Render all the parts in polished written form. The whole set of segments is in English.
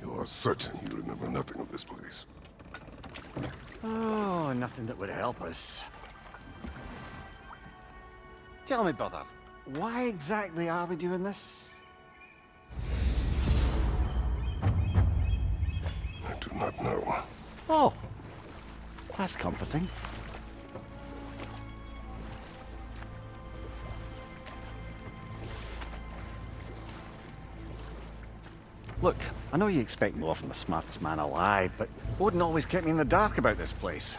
You are certain you remember nothing of this place? Oh, nothing that would help us. Tell me, brother, why exactly are we doing this? I do not know. Oh, that's comforting. Look, I know you expect more from the smartest man alive, but Odin always kept me in the dark about this place.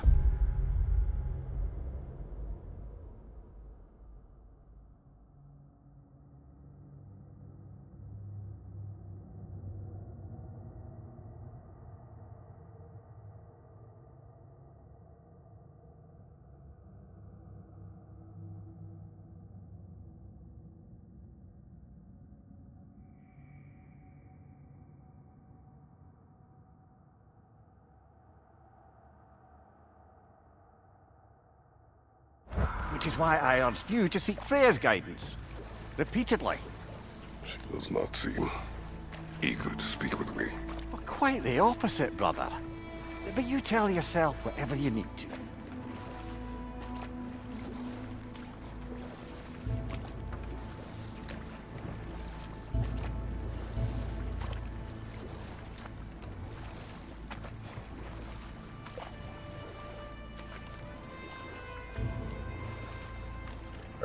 Which is why I urged you to seek Freya's guidance. Repeatedly. She does not seem eager to speak with me. Well, quite the opposite, brother. But you tell yourself whatever you need to.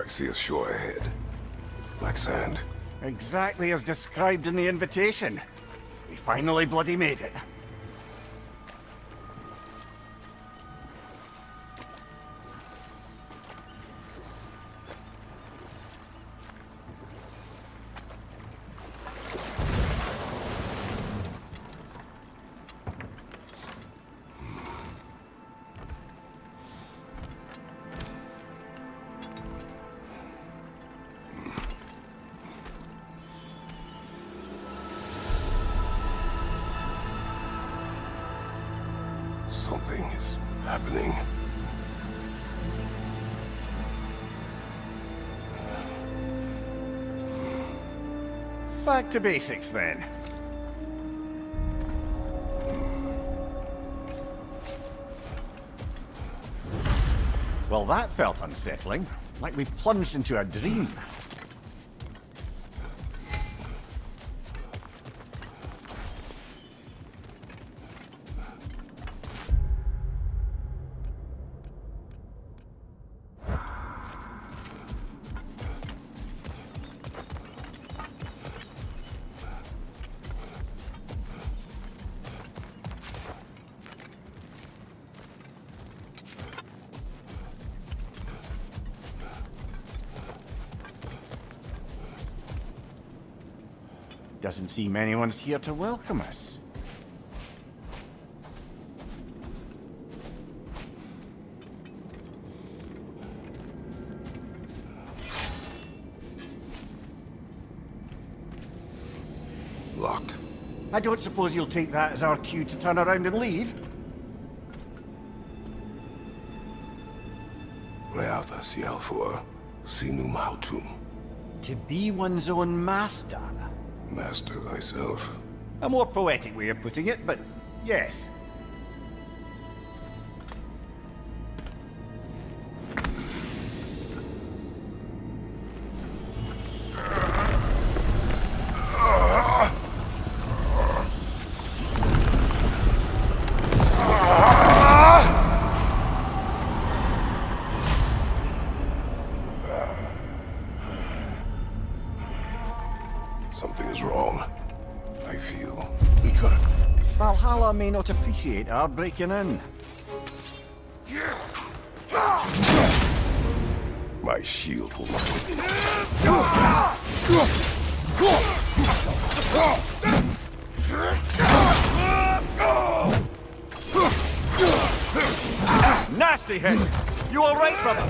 I see a shore ahead. Black sand. Exactly as described in the invitation. We finally bloody made it. Something is happening. Back to basics then. Well, that felt unsettling. Like we plunged into a dream. Doesn't seem anyone's here to welcome us. Locked. I don't suppose you'll take that as our cue to turn around and leave? Reatha Sialfur, Sinum Hautum. To be one's own master. Master thyself. A more poetic way of putting it, but yes. Something is wrong. I feel weaker. Valhalla may not appreciate our breaking in. My shield will not. Nasty hit! You all right, brother?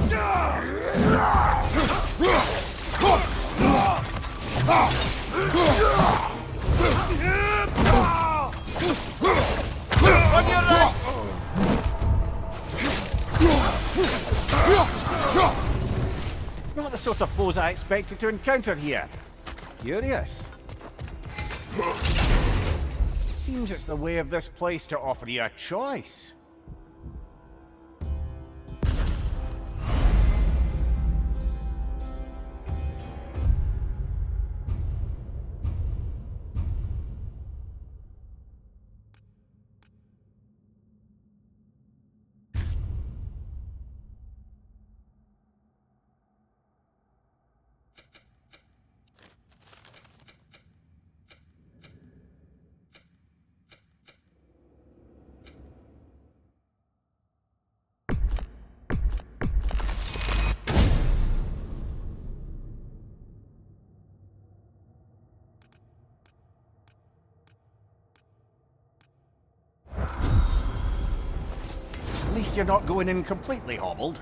On your right! Not the sort of foes I expected to encounter here. Curious. Seems it's the way of this place to offer you a choice. At least you're not going in completely hobbled.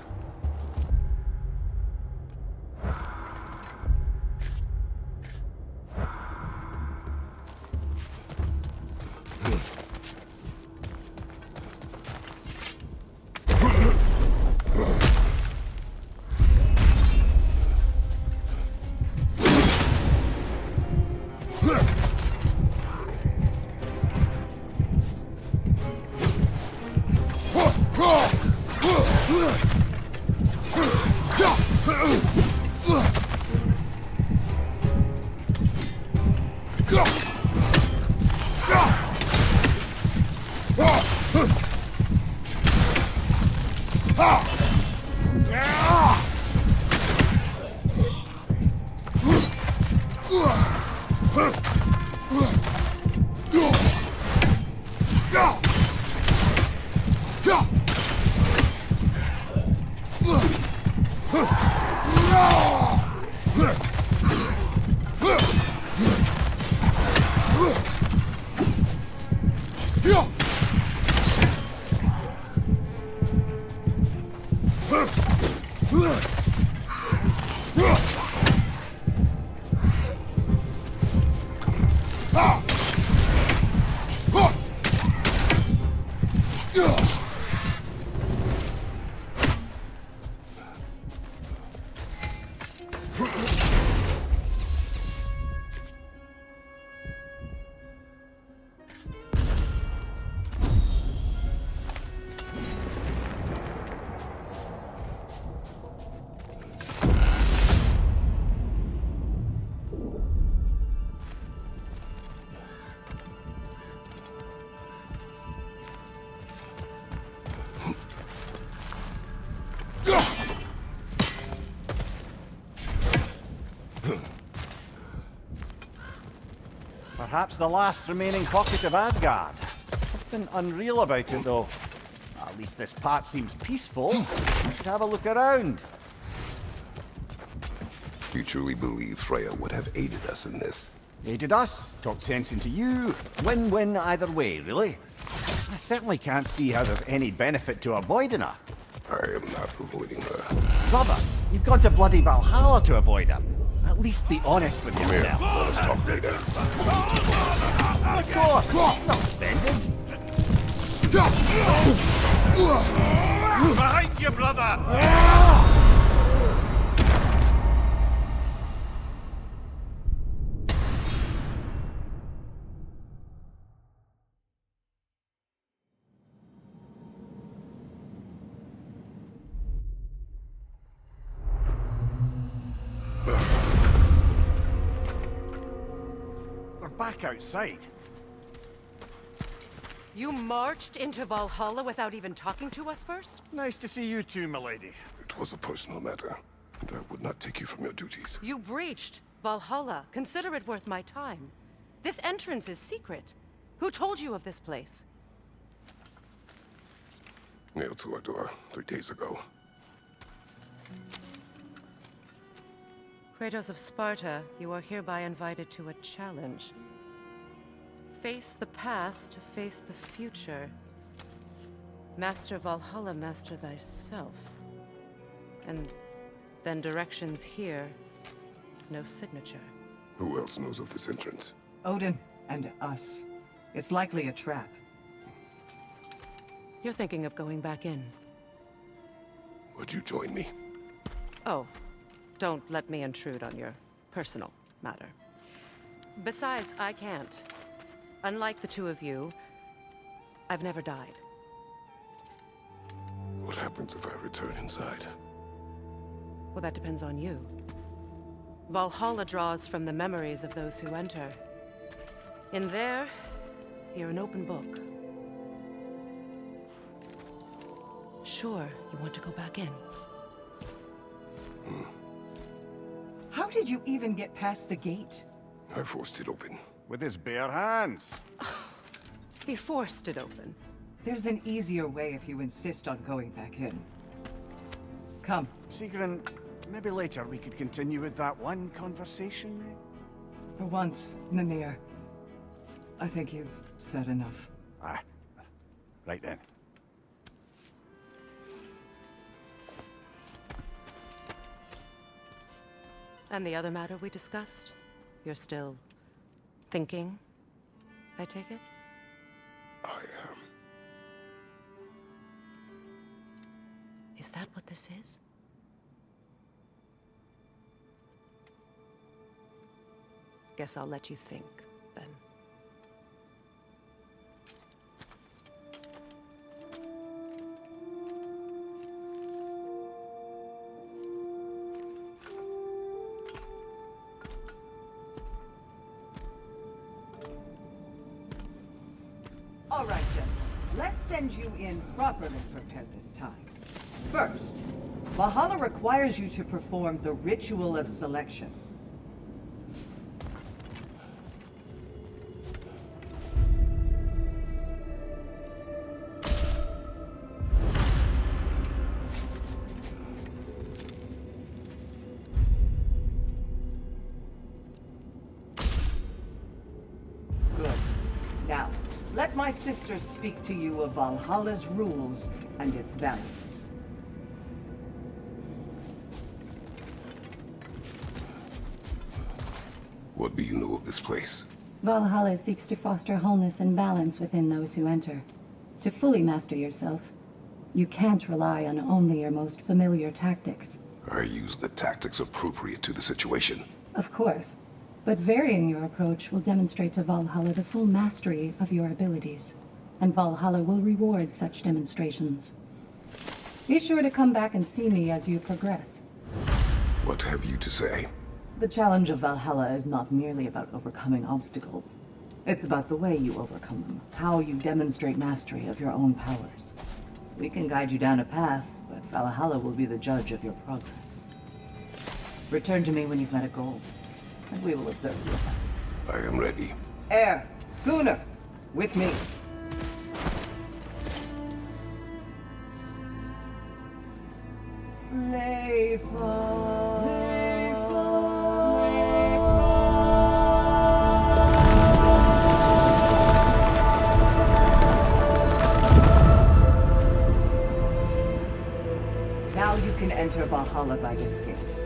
Perhaps the last remaining pocket of Asgard. Something unreal about it, though. At least this part seems peaceful. Let's have a look around. You truly believe Freya would have aided us in this? Aided us, talked sense into you. Win-win either way, really. I certainly can't see how there's any benefit to avoiding her. I am not avoiding her. Brother, you've gone to bloody Valhalla to avoid her. At least be honest with Come here, yourself. let us talk later. Of course, not offended. Behind you, brother! We're back outside. You marched into Valhalla without even talking to us first? Nice to see you too, milady. It was a personal matter, and I would not take you from your duties. You breached Valhalla. Consider it worth my time. This entrance is secret. Who told you of this place? Nailed to our door 3 days ago. Kratos of Sparta, you are hereby invited to a challenge. Face the past to face the future. Master Valhalla, master thyself. And then directions here, no signature. Who else knows of this entrance? Odin and us. It's likely a trap. You're thinking of going back in. Would you join me? Oh, don't let me intrude on your personal matter. Besides, I can't. Unlike the two of you, I've never died. What happens if I return inside? Well, that depends on you. Valhalla draws from the memories of those who enter. In there, you're an open book. Sure, you want to go back in. How did you even get past the gate? I forced it open. With his bare hands. He forced it open. There's an easier way if you insist on going back in. Come. Sigrun, maybe later we could continue with that one conversation, mate? For once, Mimir. I think you've said enough. Ah, right then. And the other matter we discussed? You're still thinking, I take it? I am. Is that what this is? Guess I'll let you think, then. All right, gentlemen. Let's send you in properly prepared this time. First, Valhalla requires you to perform the Ritual of Selection. Good. Now, let my sister speak to you of Valhalla's rules and its values. What do you know of this place? Valhalla seeks to foster wholeness and balance within those who enter. To fully master yourself, you can't rely on only your most familiar tactics. I use the tactics appropriate to the situation. Of course, but varying your approach will demonstrate to Valhalla the full mastery of your abilities, and Valhalla will reward such demonstrations. Be sure to come back and see me as you progress. What have you to say? The challenge of Valhalla is not merely about overcoming obstacles. It's about the way you overcome them, how you demonstrate mastery of your own powers. We can guide you down a path, but Valhalla will be the judge of your progress. Return to me when you've met a goal, and we will observe the effects. I am ready. Air, Gunnar, with me. Now you can enter Valhalla by this gate,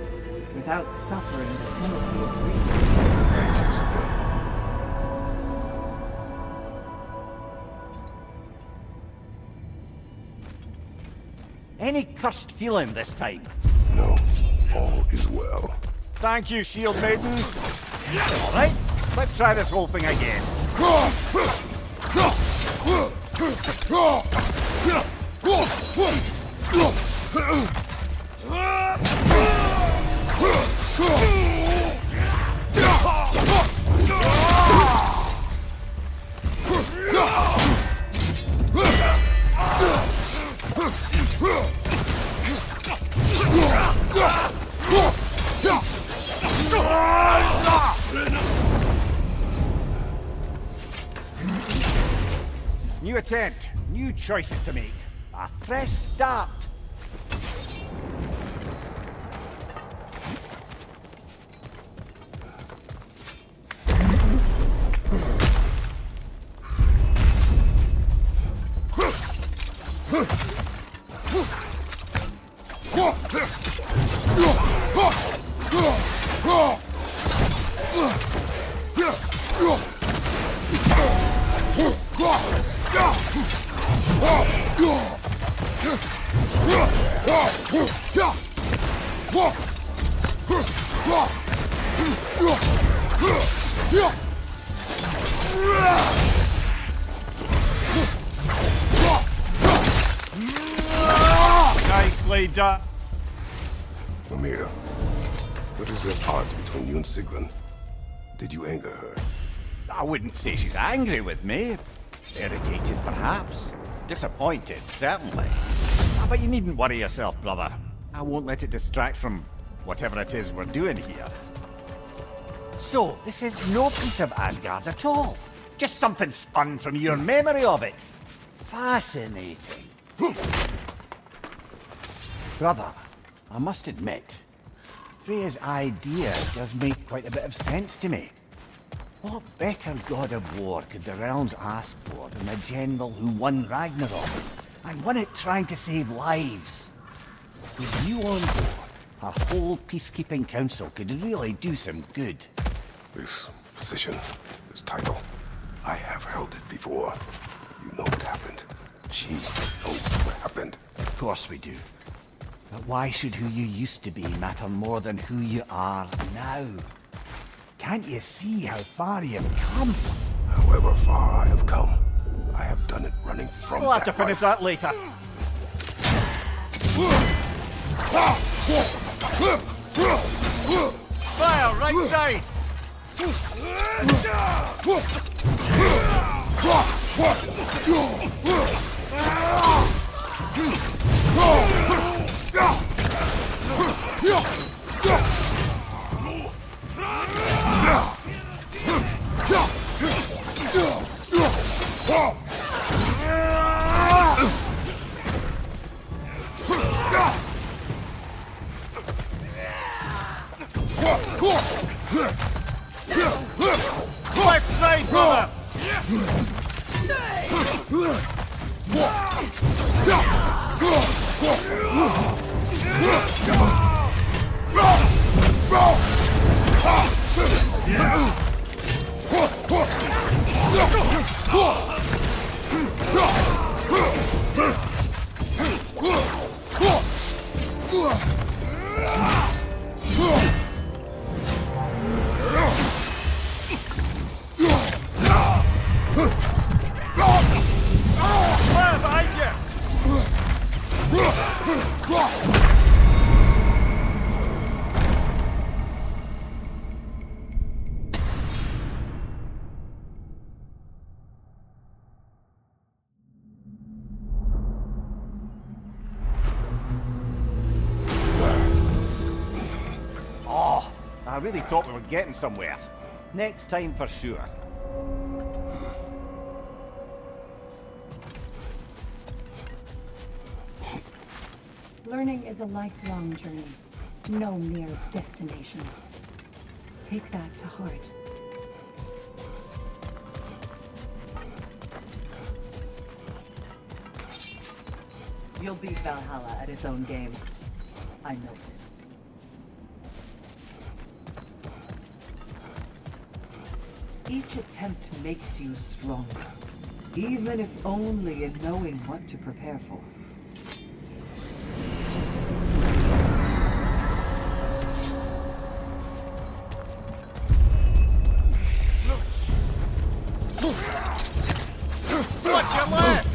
without suffering the penalty of breach. Thank you, Sigrun. Any cursed feeling this time? No, all is well. Thank you, shield maidens. All right, let's try this whole thing again. New attempt, new choices to make. A fresh start. Nicely done. Mimir, what is the odds between you and Sigrun? Did you anger her? I wouldn't say she's angry with me. Irritated, perhaps. Disappointed, certainly. But you needn't worry yourself, brother. I won't let it distract from whatever it is we're doing here. So, this is no piece of Asgard at all. Just something spun from your memory of it. Fascinating. Brother, I must admit, Freya's idea does make quite a bit of sense to me. What better god of war could the realms ask for than a general who won Ragnarok, and won it trying to save lives? With you on board, our whole peacekeeping council could really do some good. This position, this title, I have held it before. You know what happened. She knows what happened. Of course we do. But why should who you used to be matter more than who you are now? Can't you see how far you've come? However far I have come, I have done it running from We'll have to finish that later. Fire, right side! Left side, brother! Fire behind you! Oh, I really thought we were getting somewhere. Next time for sure. Learning is a lifelong journey, no mere destination. Take that to heart. You'll beat Valhalla at its own game. I know it. Each attempt makes you stronger, even if only in knowing what to prepare for. Watch your left!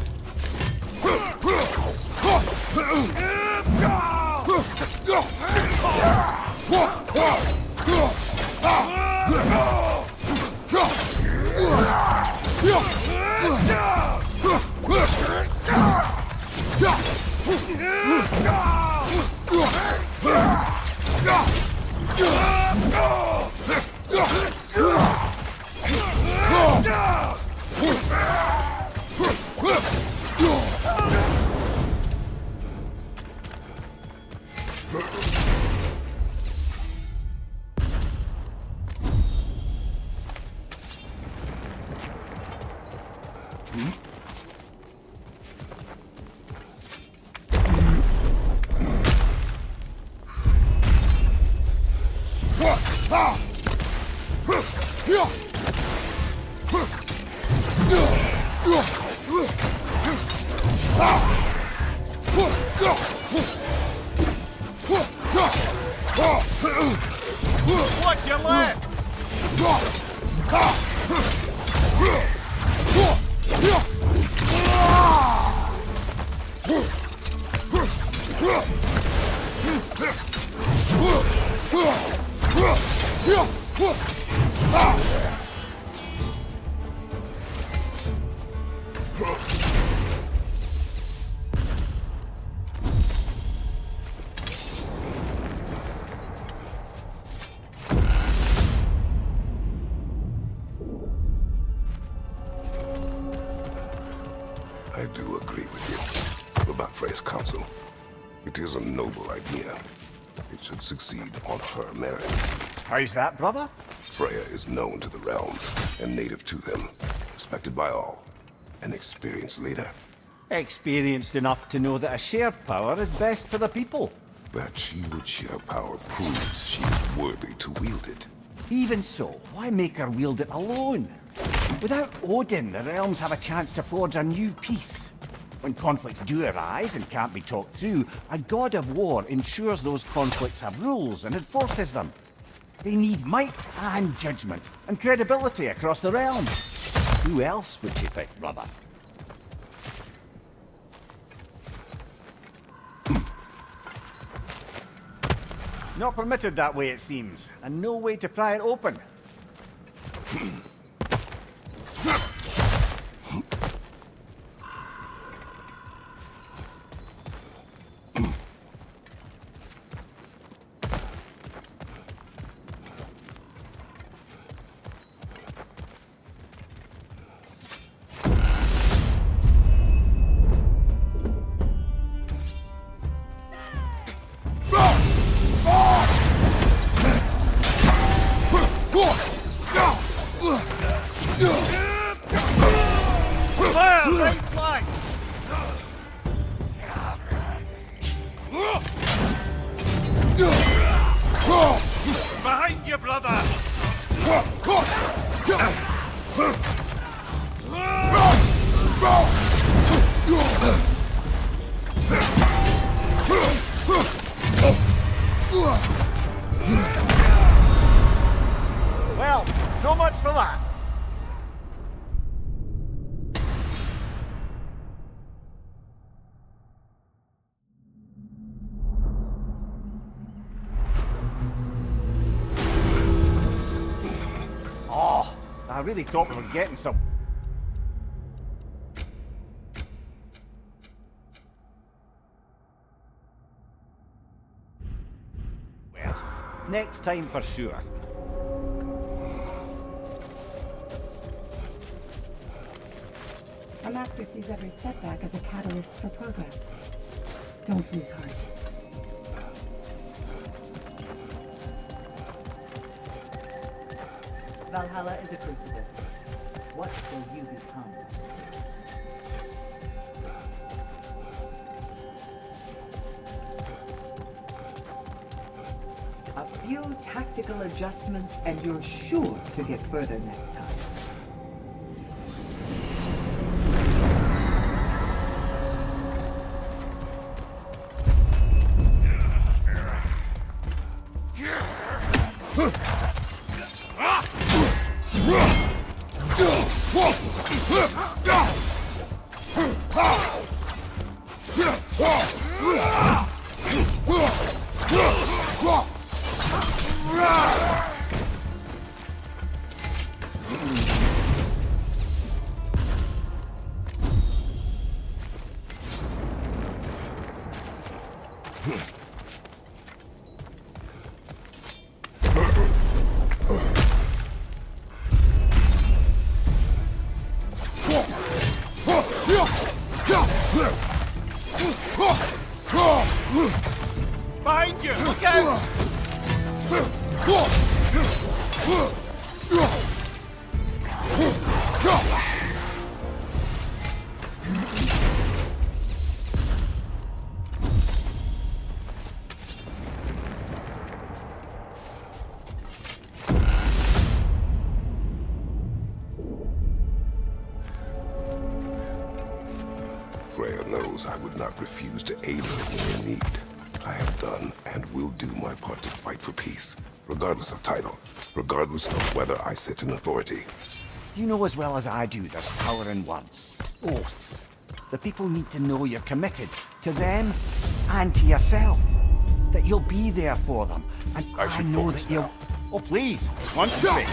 Watch your left! I do agree with you about Freya's counsel. It is a noble idea. It should succeed on her merits. How's that, brother? Freya is known to the realms and native to them, respected by all, an experienced leader. Experienced enough to know that a shared power is best for the people. That she would share power proves she is worthy to wield it. Even so, why make her wield it alone? Without Odin, the realms have a chance to forge a new peace. When conflicts do arise and can't be talked through, a god of war ensures those conflicts have rules and enforces them. They need might and judgment, and credibility across the realms. Who else would you pick, brother? Not permitted that way, it seems, and no way to pry it open. Fire! Right flank! Behind you, brother! Well, so much for that. Oh, I really thought we were getting some. Well, next time for sure. Our master sees every setback as a catalyst for progress. Don't lose heart. Valhalla is a crucible. What will you become? A few tactical adjustments and you're sure to get further next time. Behind you! Look out! Freya knows I would not refuse to aid her when in need. I have done and will do my part to fight for peace. regardless of title, regardless of whether I sit in authority. You know as well as I do there's power in words. Oaths. The people need to know you're committed. To them, and to yourself. That you'll be there for them. And I should know focus that you'll... now. Oh, please. Concentrate.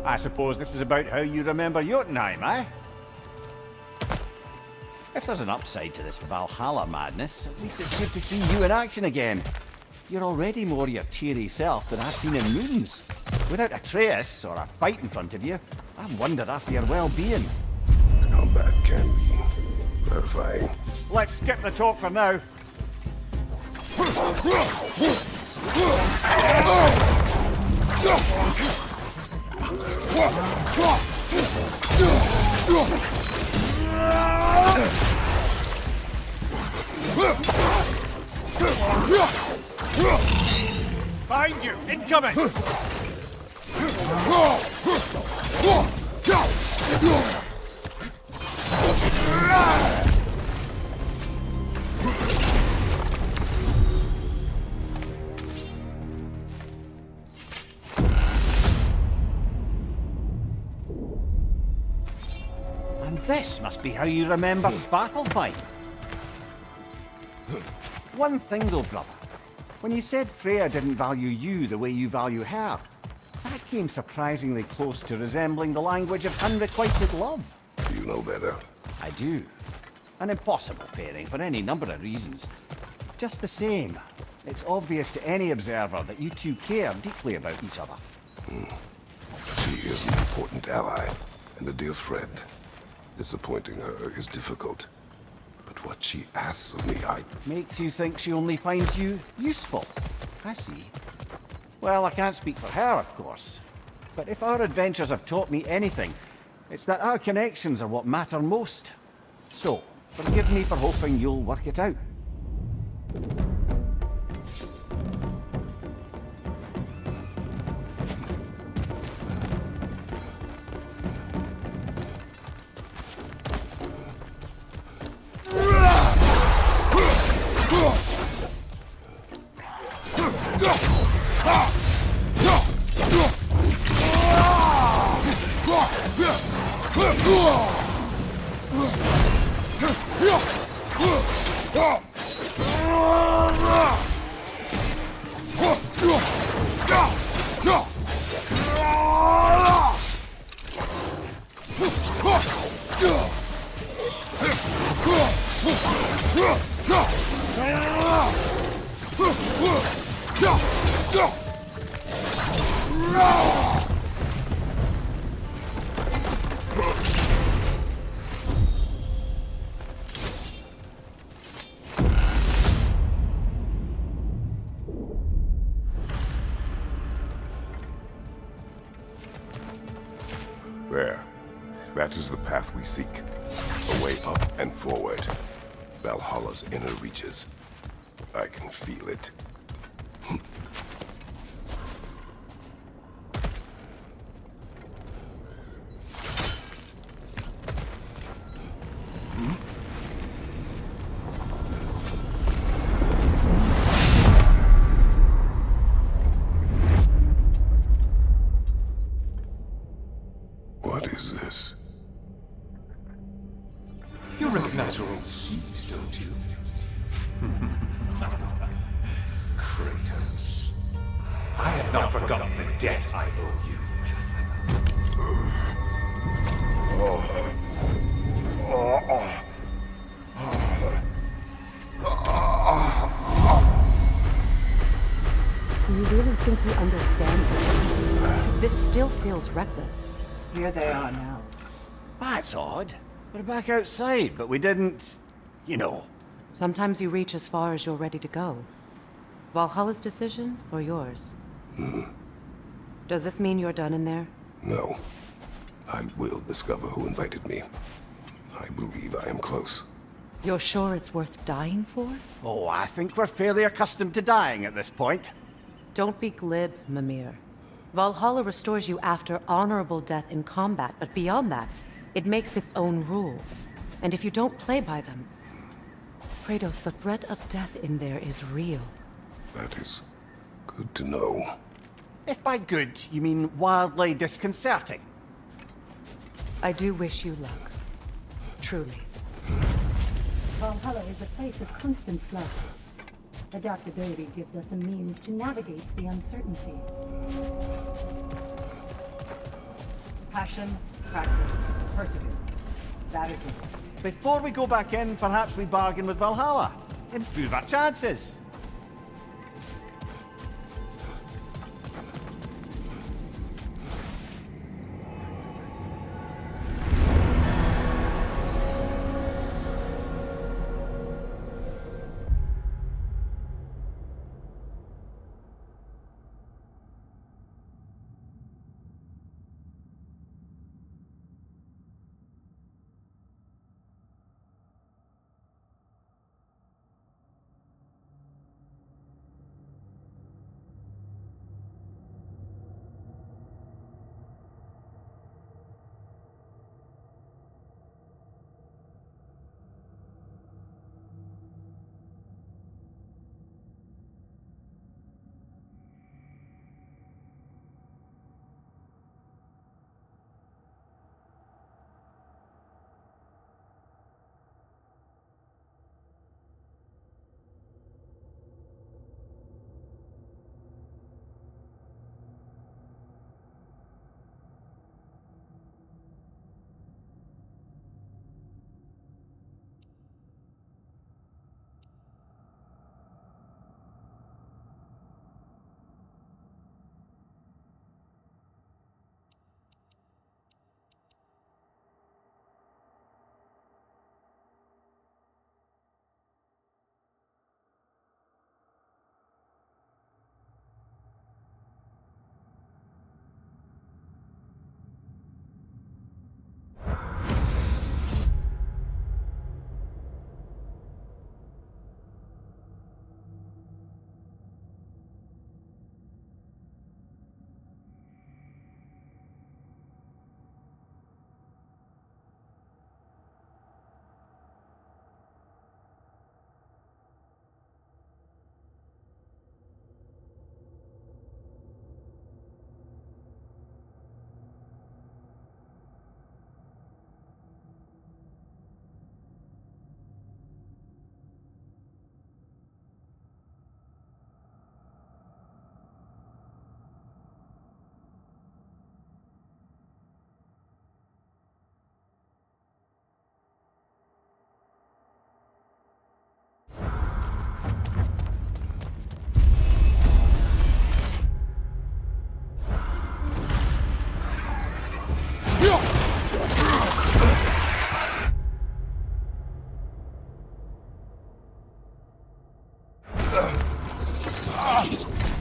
I suppose this is about how you remember Jotunheim, eh? If there's an upside to this Valhalla madness, at least it's good to see you in action again. You're already more your cheery self than I've seen in moons. Without a trace or a fight in front of you, I wonder after your well-being. Combat can be clarifying. Let's skip the talk for now. Behind you! Incoming! And this must be how you remember Svartalfheim. One thing though, brother. When you said Freya didn't value you the way you value her, that came surprisingly close to resembling the language of unrequited love. You know better. I do. An impossible pairing for any number of reasons. Just the same, it's obvious to any observer that you two care deeply about each other. She is an important ally and a dear friend. Disappointing her is difficult. But what she asks of me, Makes you think she only finds you useful. I see. Well, I can't speak for her, of course. But if our adventures have taught me anything, it's that our connections are what matter most. So, forgive me for hoping you'll work it out. There. That is the path we seek. A way up and forward. Valhalla's inner reaches. I can feel it. What is this? You recognize your old seat, don't you? Kratos. I have not forgotten the debt I owe you. Do you really think you understand this? This still feels reckless. Here they are now. That's odd. We're back outside, but we didn't... you know. Sometimes you reach as far as you're ready to go. Valhalla's decision, or yours? Does this mean you're done in there? No. I will discover who invited me. I believe I am close. You're sure it's worth dying for? Oh, I think we're fairly accustomed to dying at this point. Don't be glib, Mimir. Valhalla restores you after honorable death in combat, but beyond that, it makes its own rules. And if you don't play by them... Kratos, the threat of death in there is real. That is good to know. If by good, you mean wildly disconcerting. I do wish you luck. Truly. Valhalla is a place of constant flux. Adaptability gives us a means to navigate the uncertainty. Passion, practice, perseverance. That is the way. Before we go back in, perhaps we bargain with Valhalla. Improve our chances.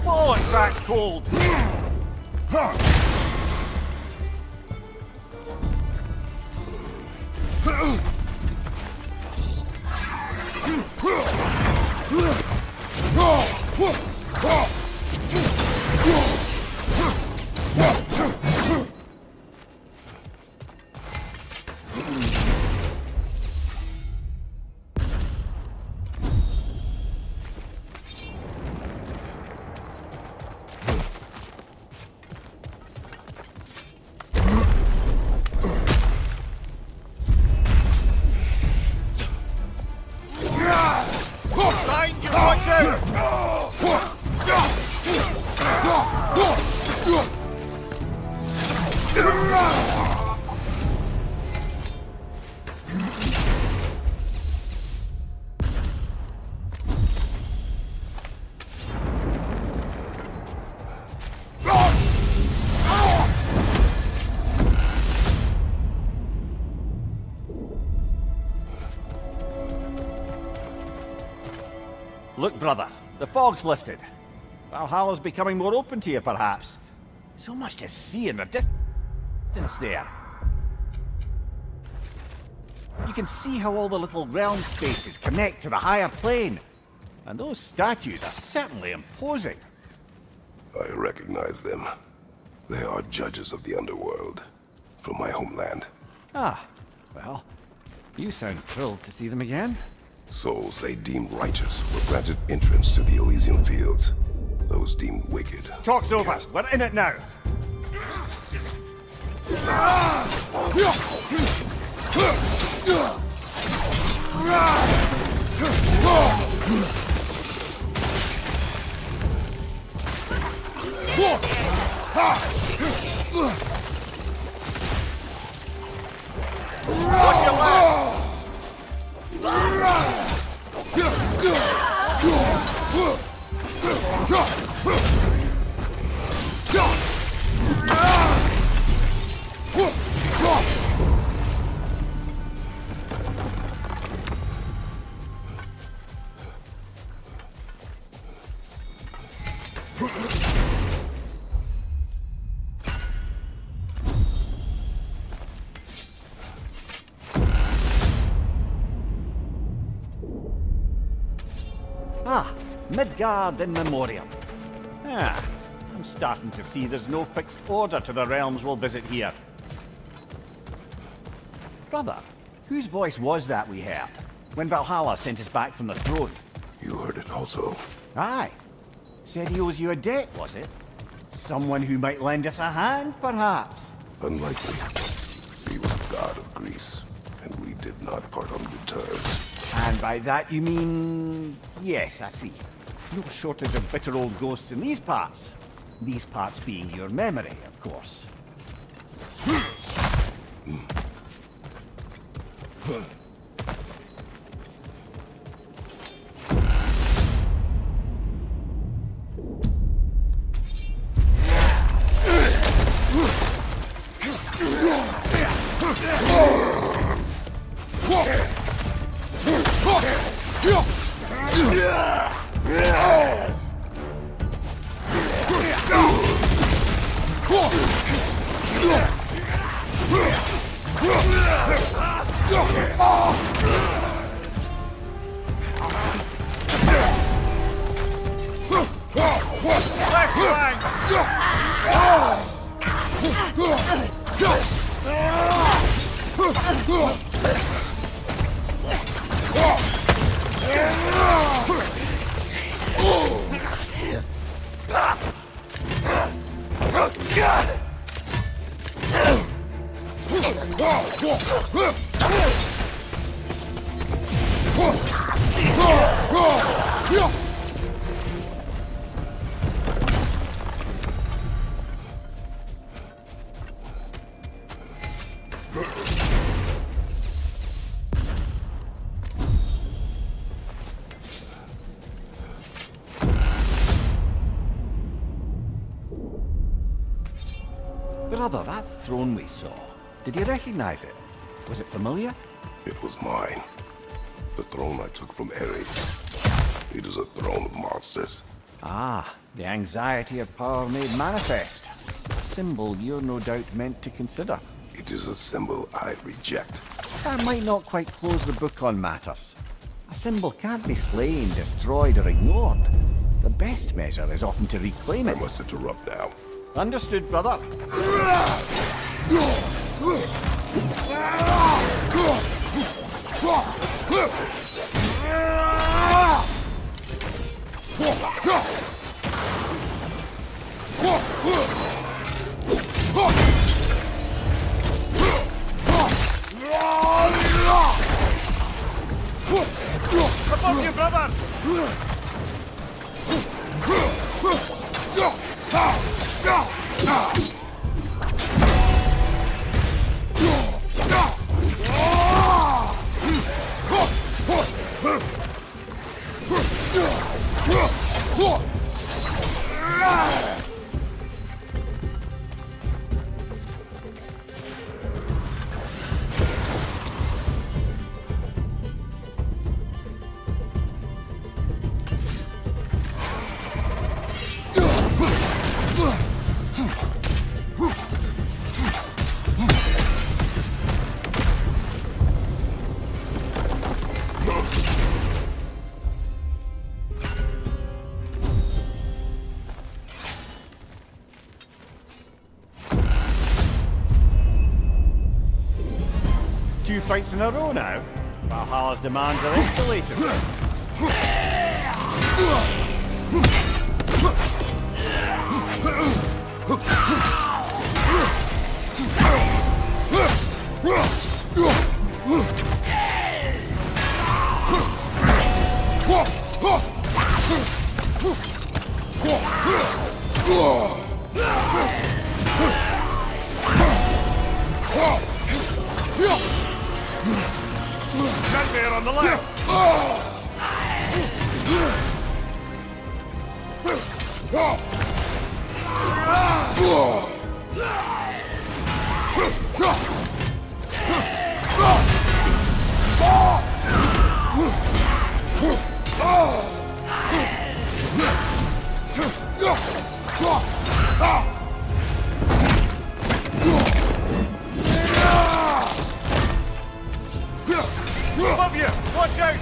Oh, it's that cold. Behind you, watch out! Look, brother, the fog's lifted. Valhalla's becoming more open to you, perhaps. So much to see in the distance there. You can see how all the little realm spaces connect to the higher plane. And those statues are certainly imposing. I recognize them. They are judges of the underworld, from my homeland. Ah, well, you sound thrilled to see them again. Souls they deemed righteous were granted entrance to the Elysian fields. Those deemed wicked. Talk's over. We're in it now. Watch your left! Ah, Midgard in Memoriam. Ah, I'm starting to see there's no fixed order to the realms we'll visit here. Brother, whose voice was that we heard when Valhalla sent us back from the throne? You heard it also. Aye. Said he owes you a debt, was it? Someone who might lend us a hand, perhaps? Unlikely. He was god of Greece, and we did not part on good terms. And by that you mean... Yes, I see. No shortage of bitter old ghosts in these parts. These parts being your memory, of course. Brother, that throne we saw, did you recognize it? Was it familiar? It was mine. The throne I took from Ares. It is a throne of monsters. Ah, the anxiety of power made manifest. A symbol you're no doubt meant to consider. It is a symbol I reject. That might not quite close the book on matters. A symbol can't be slain, destroyed, or ignored. The best measure is often to reclaim I it. must interrupt now. Understood, brother. Above you, brother! 2 fights in a row now. Valhalla's demands are escalating. Nightmare on the left! Above you! Watch out!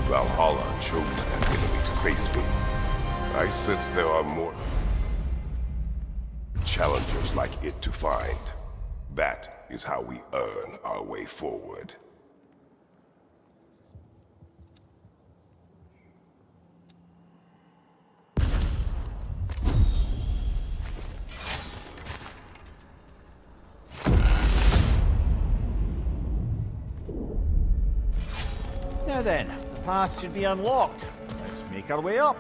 Valhalla chose an enemy to face me. I sense there are more challengers like it to find. That is how we earn our way forward. Now then, the path should be unlocked. Let's make our way up.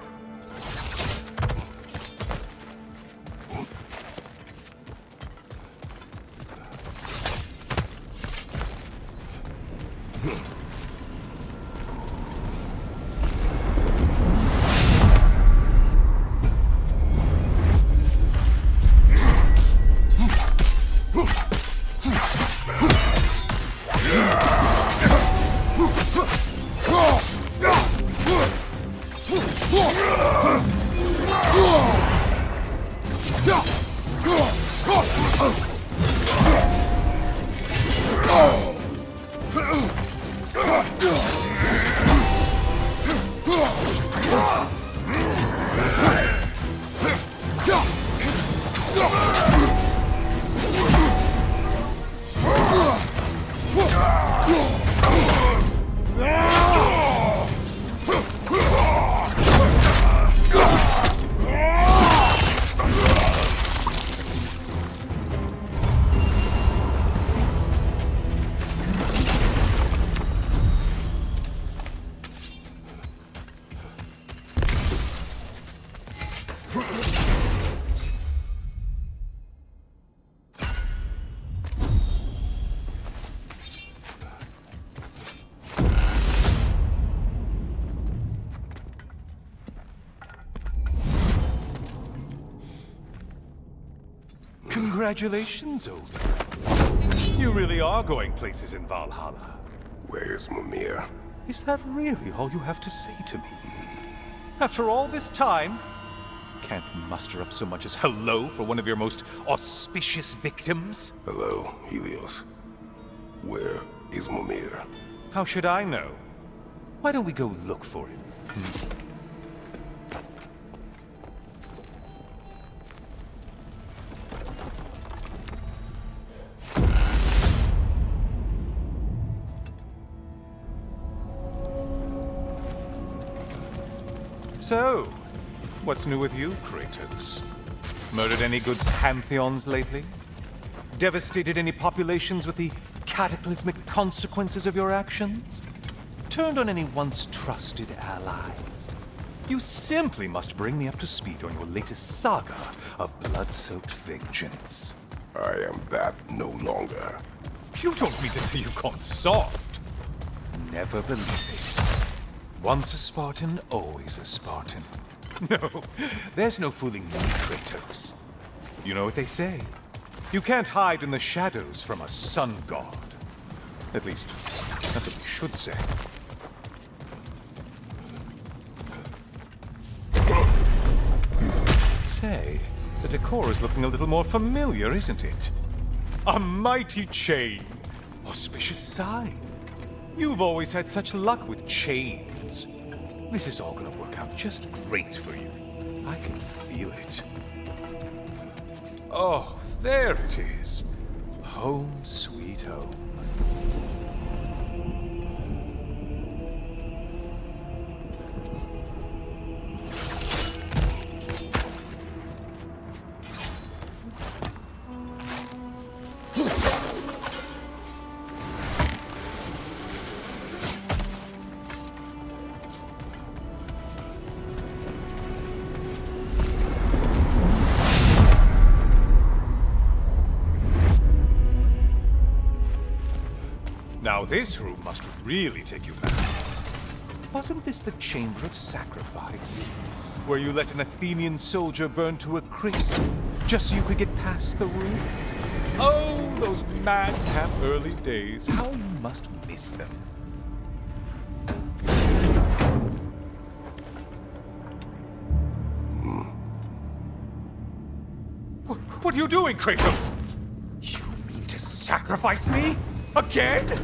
Congratulations, old friend. You really are going places in Valhalla. Where's Mimir? Is that really all you have to say to me? After all this time, can't muster up so much as hello for one of your most auspicious victims? Hello, Helios. Where is Mimir? How should I know? Why don't we go look for him? So, what's new with you, Kratos? Murdered any good pantheons lately? Devastated any populations with the cataclysmic consequences of your actions? Turned on any once trusted allies? You simply must bring me up to speed on your latest saga of blood-soaked vengeance. I am that no longer. You don't mean to say you've gone soft? Never believe it. Once a Spartan, always a Spartan. No, there's no fooling me, Kratos. You know what they say? You can't hide in the shadows from a sun god. At least, that's what they should say. Say, the decor is looking a little more familiar, isn't it? A mighty chain. Auspicious sign. You've always had such luck with chains. This is all gonna work out just great for you. I can feel it. Oh, there it is. Home sweet home. Now this room must really take you back. Wasn't this the Chamber of Sacrifice? Where you let an Athenian soldier burn to a crisp, just so you could get past the roof? Oh, those madcap early days. How you must miss them. What are you doing, Kratos? You mean to sacrifice me? Again?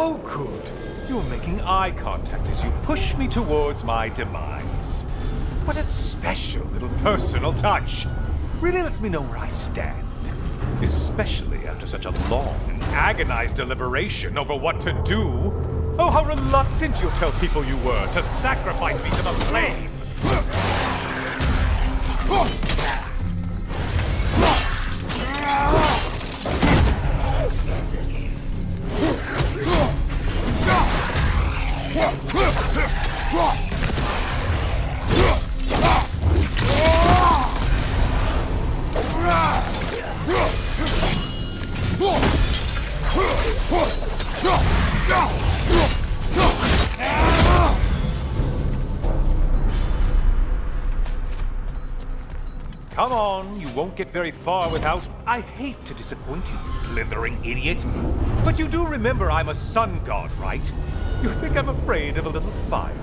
Oh, good. You're making eye contact as you push me towards my demise. What a special little personal touch. Really lets me know where I stand. Especially after such a long and agonized deliberation over what to do. Oh, how reluctant you'll tell people you were to sacrifice me to the flame. Come on, you won't get very far without... I hate to disappoint you, you blithering idiot. But you do remember I'm a sun god, right? You think I'm afraid of a little fire?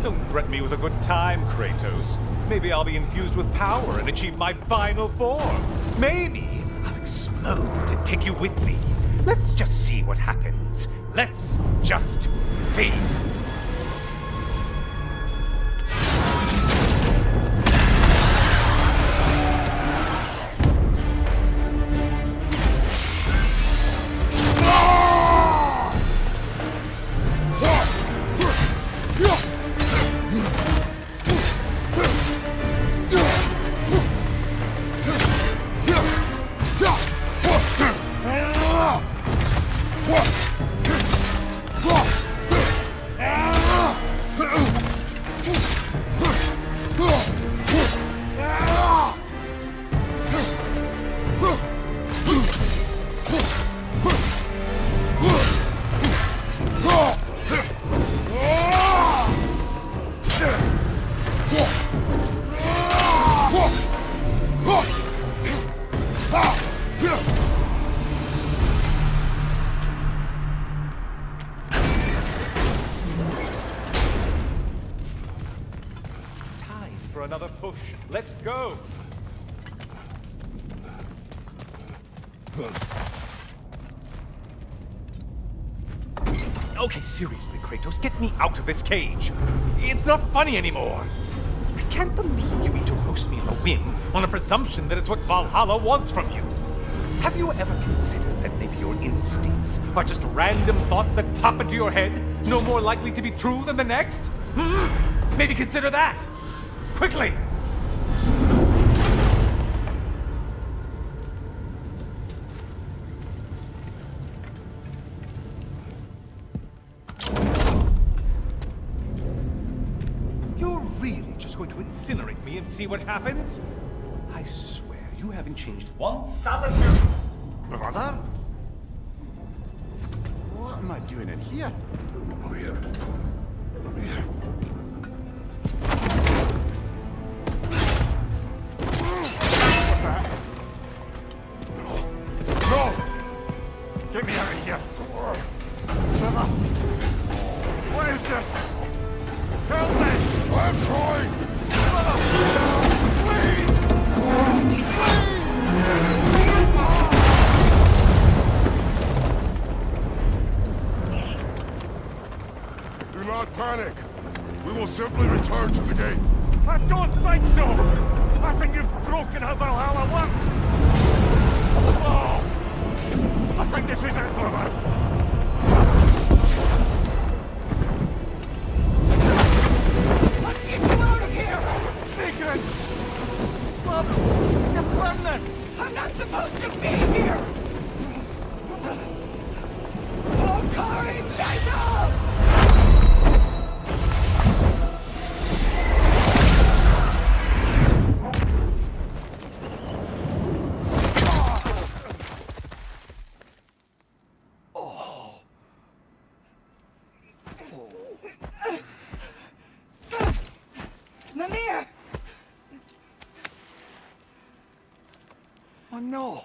Don't threaten me with a good time, Kratos. Maybe I'll be infused with power and achieve my final form. Maybe I'll explode and take you with me. Let's just see what happens. Let's just see. For another push. Let's go! Okay, seriously, Kratos, get me out of this cage. It's not funny anymore. I can't believe you mean to roast me on a whim, on a presumption that it's what Valhalla wants from you. Have you ever considered that maybe your instincts are just random thoughts that pop into your head, no more likely to be true than the next? Maybe consider that! Quickly! You're really just going to incinerate me and see what happens? I swear, you haven't changed one solid hair. Brother? What am I doing in here? Over here. Over here. What's that? No! Get me out of here! Brother! What is this? Help me! I'm trying! Do not panic. We will simply return to the gate. I don't think so! I think you've broken how Valhalla works! Oh! I think this is it, brother! Let's get you out of here! Secret! Bob, you're burning! I'm not supposed to be here! Oh, Kari, I know! Mimir! Oh no!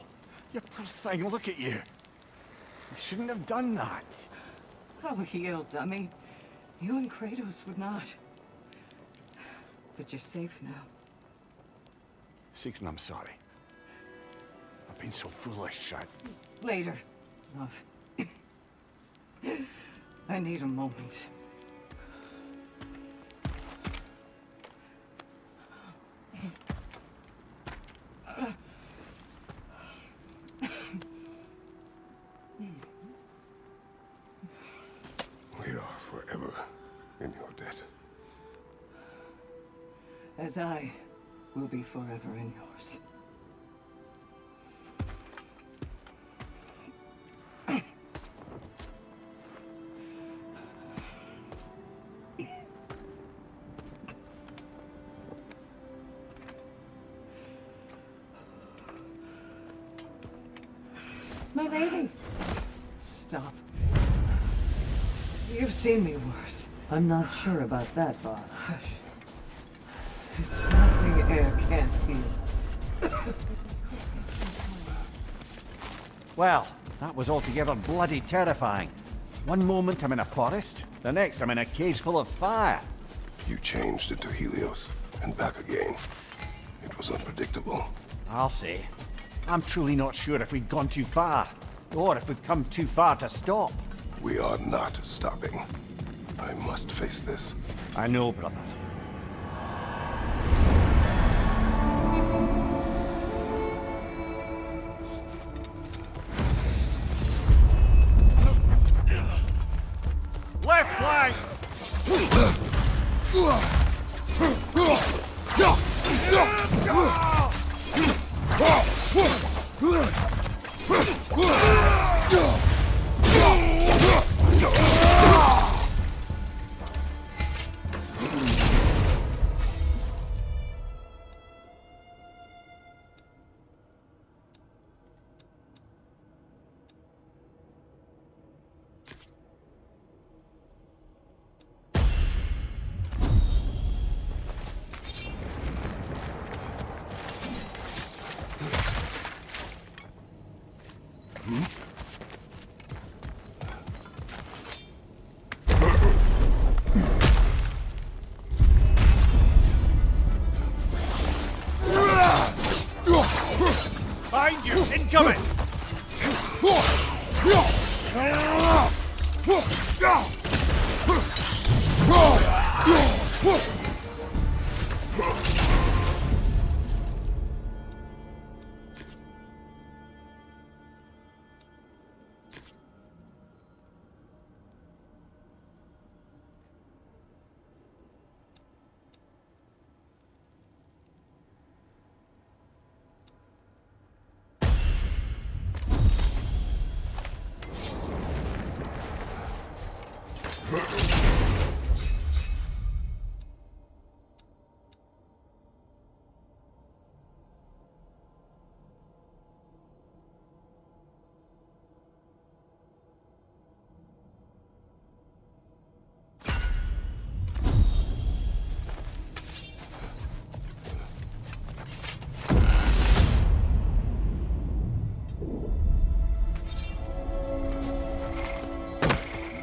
You poor thing, look at you! You shouldn't have done that. Oh, heal, dummy. You and Kratos would not. But you're safe now. Secret, I'm sorry. I've been so foolish, Later, love. I need a moment. We are forever in your debt. As I will be forever in yours. My lady! Stop. You've seen me worse. I'm not sure about that, boss. Hush. It's nothing air can't heal. Well, that was altogether bloody terrifying. One moment I'm in a forest, the next I'm in a cage full of fire. You changed into Helios and back again. It was unpredictable. I'll say. I'm truly not sure if we've gone too far, or if we've come too far to stop. We are not stopping. I must face this. I know, brother. Left flank! Behind you! Incoming!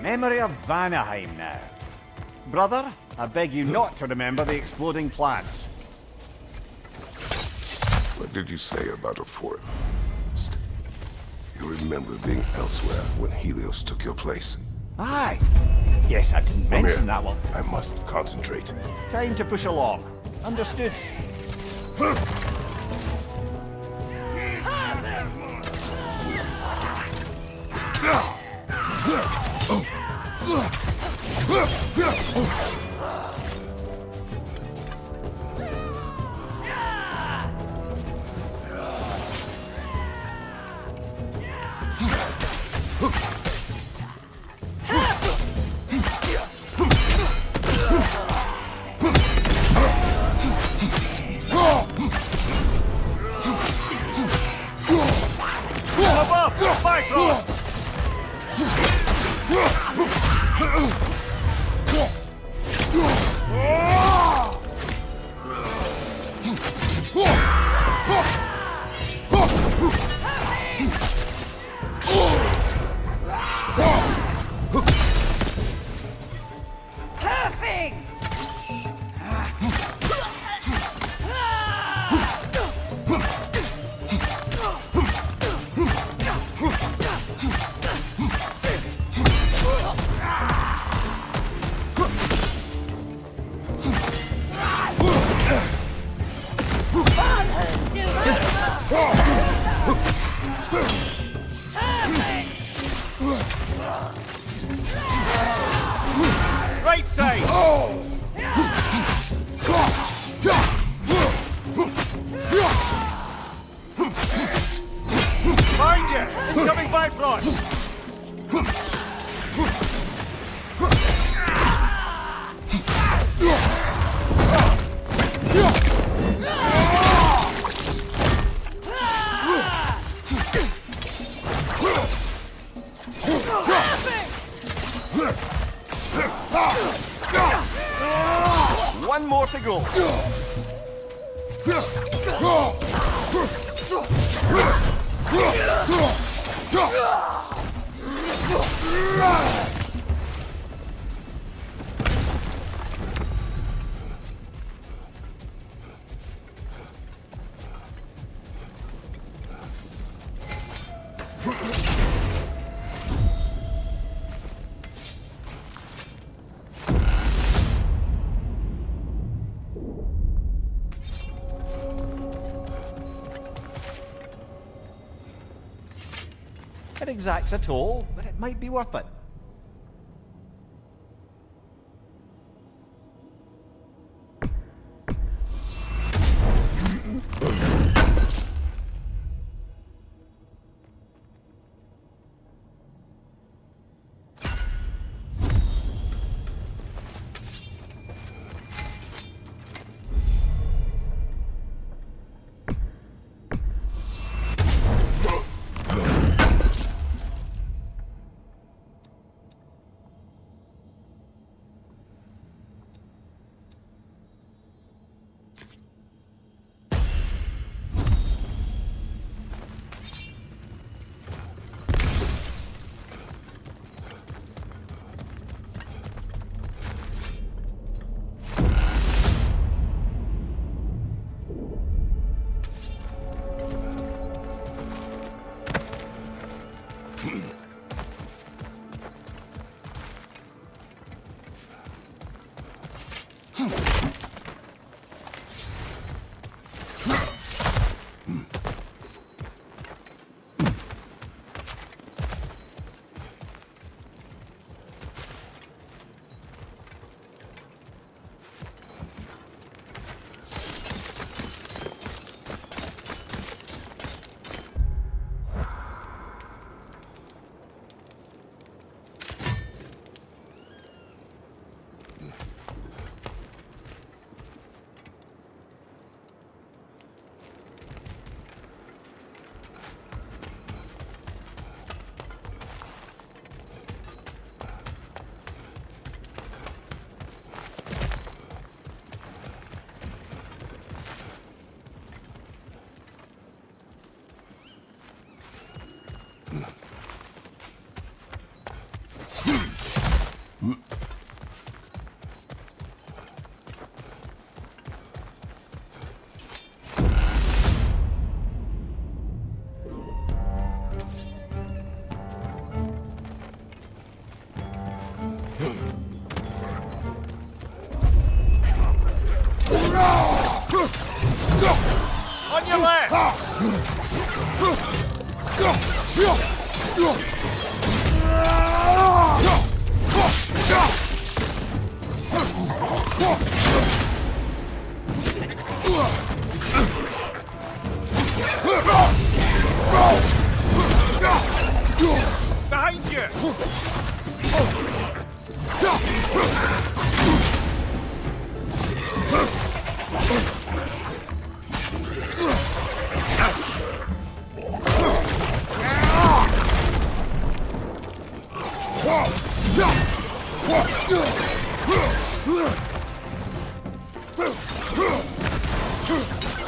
Memory of Vanaheim now. Brother, I beg you not to remember the exploding plants. What did you say about a forest? You remember being elsewhere when Helios took your place? Aye. Yes, I didn't Come mention here. that one. I must concentrate. Time to push along. Understood. Above! Bifrost! Right side! Find you! Incoming Bifrost! One more to go. It exacts a toll, but it might be worth it. On your left! Behind you!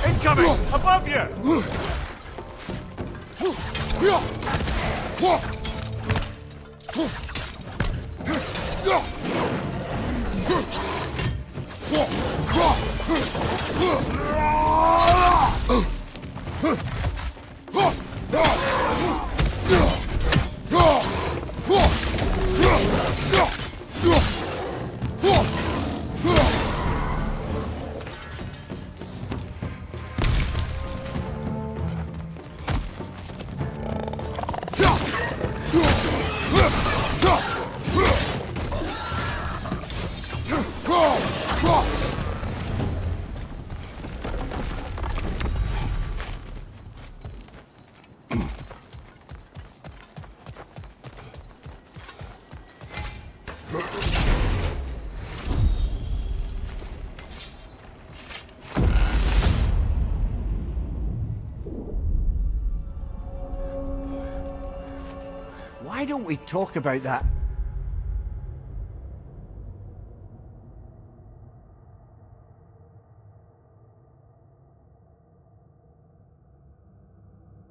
Incoming! Above you! Why don't we talk about that?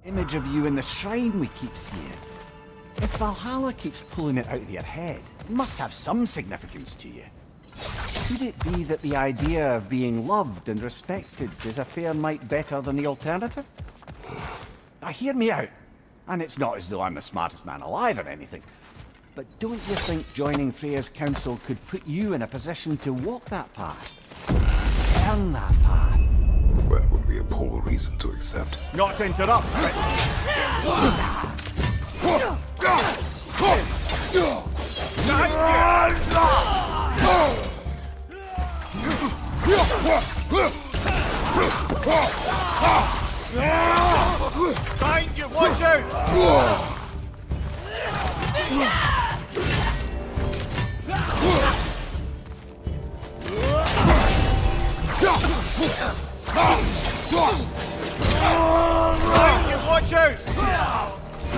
Image of you in the shrine we keep seeing. If Valhalla keeps pulling it out of your head, it must have some significance to you. Could it be that the idea of being loved and respected is a fair mite better than the alternative? Now hear me out. And it's not as though I'm the smartest man alive or anything. But don't you think joining Freya's council could put you in a position to walk that path? Earn that path? That would be a poor reason to accept. Not to interrupt, but... Behind you! Watch out! Behind you! Watch out! Behind you! Watch out!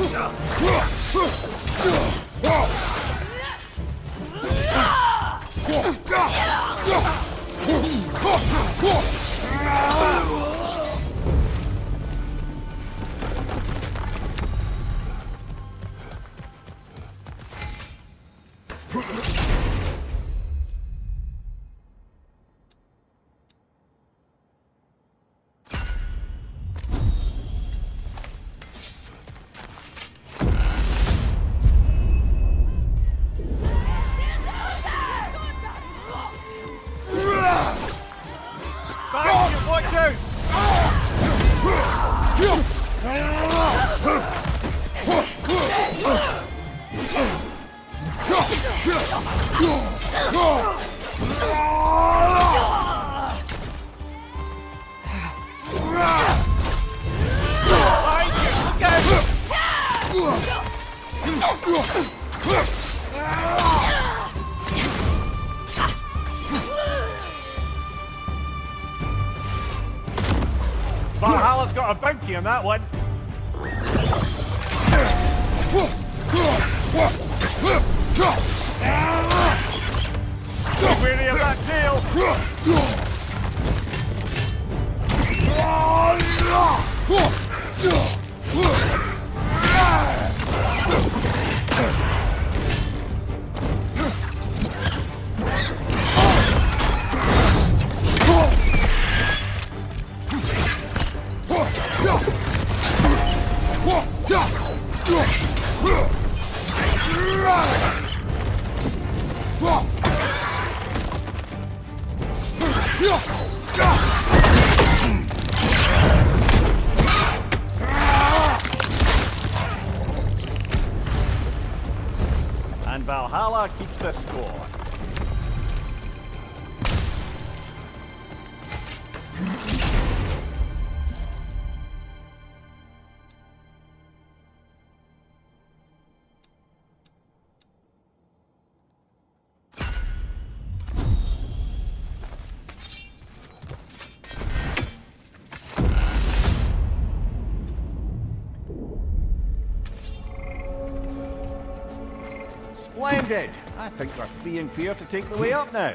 Behind you! Look Valhalla's got a bounty on that one. Be wary of that tail. And Valhalla keeps the score. Splendid! I think we're free and clear to take the way up now.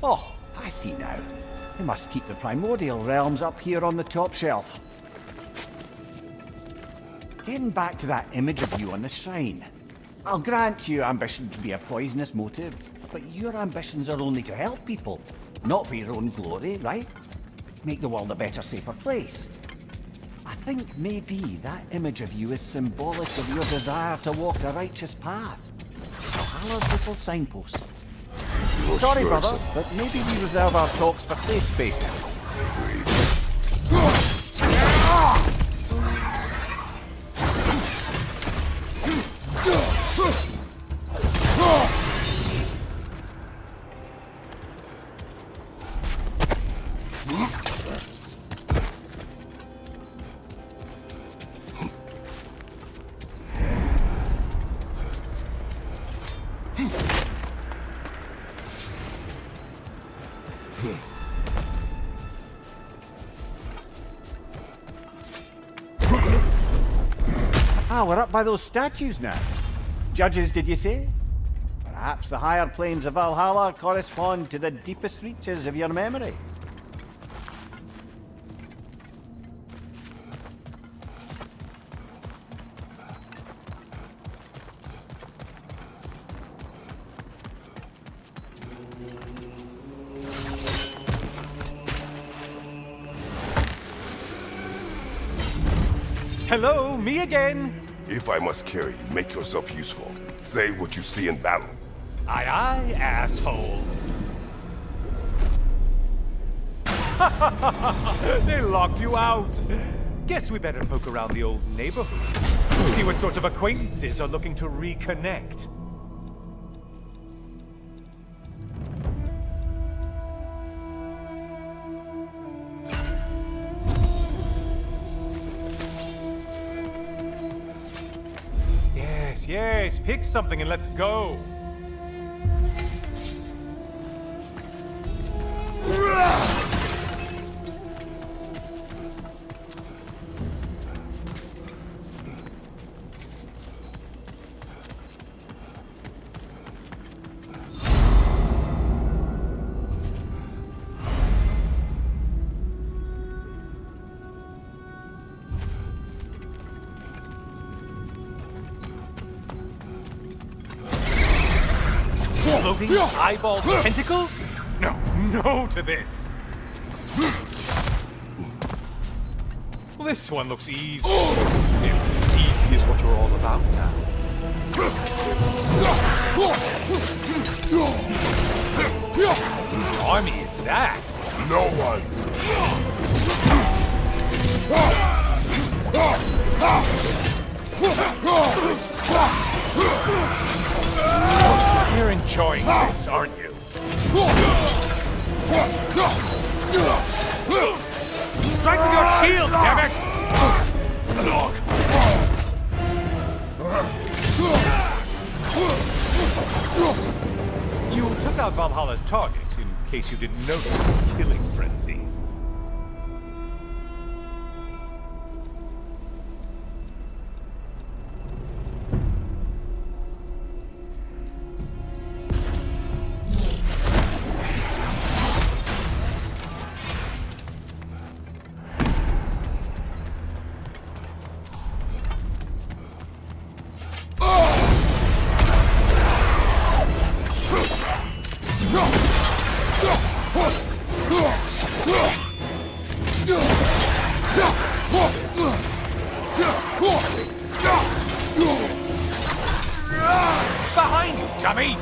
Oh, I see now. We must keep the primordial realms up here on the top shelf. Getting back to that image of you on the shrine. I'll grant you ambition can be a poisonous motive, but your ambitions are only to help people, not for your own glory, right? Make the world a better, safer place. I think maybe that image of you is symbolic of your desire to walk the righteous path. Valhalla's little signpost. Sorry, sure brother, but maybe we reserve our talks for safe spaces. Ah, we're up by those statues now. Judges, did you say? Perhaps the higher planes of Valhalla correspond to the deepest reaches of your memory. Hello, me again. If I must carry you, make yourself useful. Say what you see in battle. Aye, aye, asshole. They locked you out. Guess we better poke around the old neighborhood. See what sort of acquaintances are looking to reconnect. Yes, pick something and let's go. Floating eyeball tentacles? No, no to this. Well, this one looks easy. If easy is what you're all about now. Whose army is that? No one's. You're enjoying this, aren't you? Strike with your shield, damn it! You took out Valhalla's target, in case you didn't notice the killing frenzy. Behind you, dummy!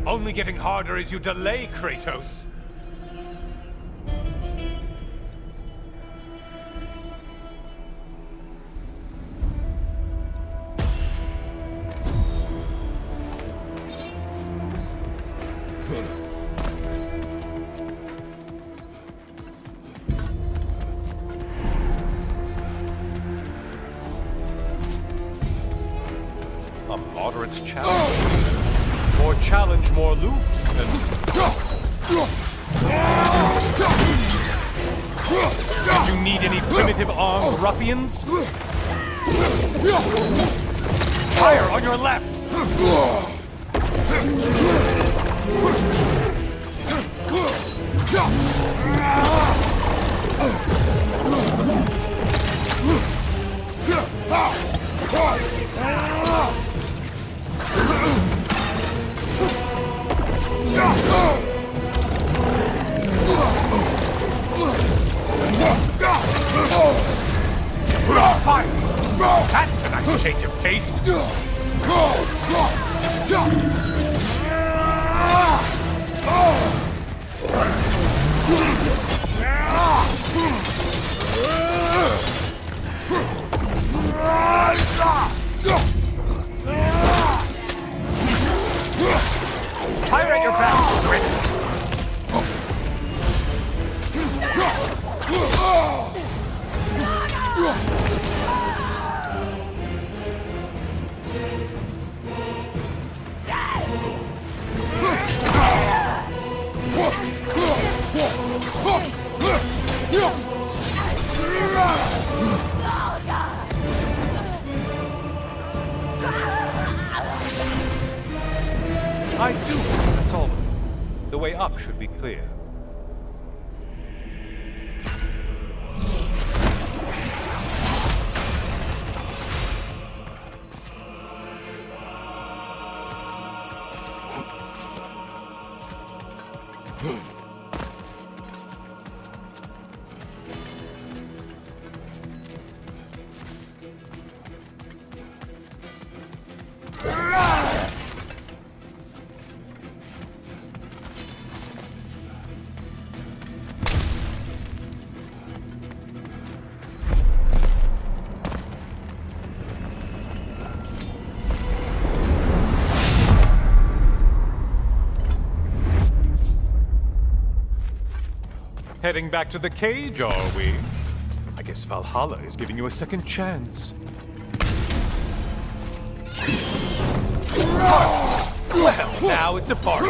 Only getting harder as you delay, Kratos. A moderate challenge. More challenge, more loot. Did you need any primitive armed ruffians? Fire on your left! Fire! That's a nice change of pace! Fire at your back, Grit! I do, that's all. The way up should be clear. Heading back to the cage, are we? I guess Valhalla is giving you a second chance. Well, now it's a party.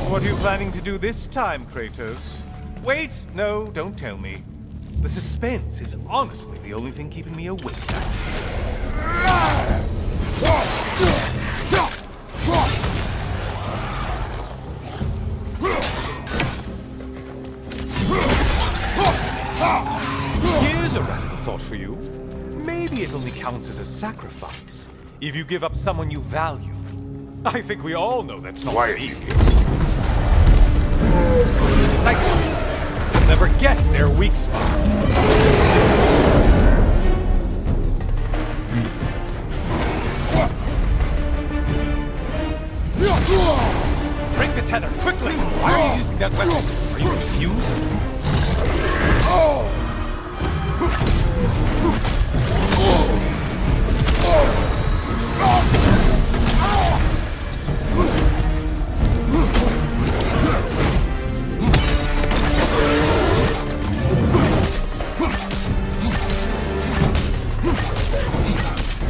What are you planning to do this time, Kratos? Wait! No, don't tell me. The suspense is honestly the only thing keeping me awake. Here's a radical thought for you. Maybe it only counts as a sacrifice if you give up someone you value. I think we all know that's not Quiet, me. you. Cyclops! You'll never guess their weak spot. Break the tether, quickly! Why are you using that weapon? Are you confused?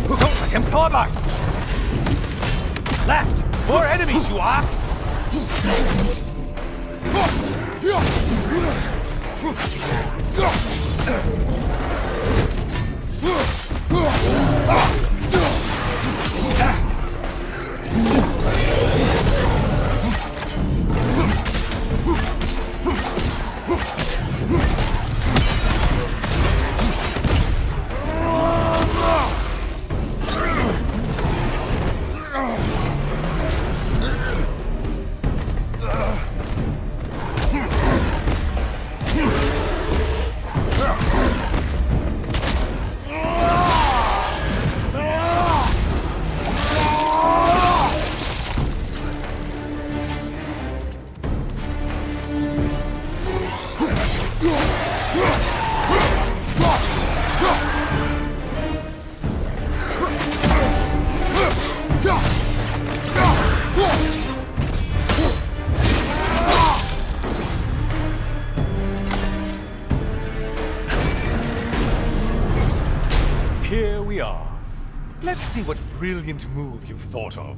Don't let him club us! Left! More enemies, you ox! Here we are. Let's see what brilliant move you've thought of.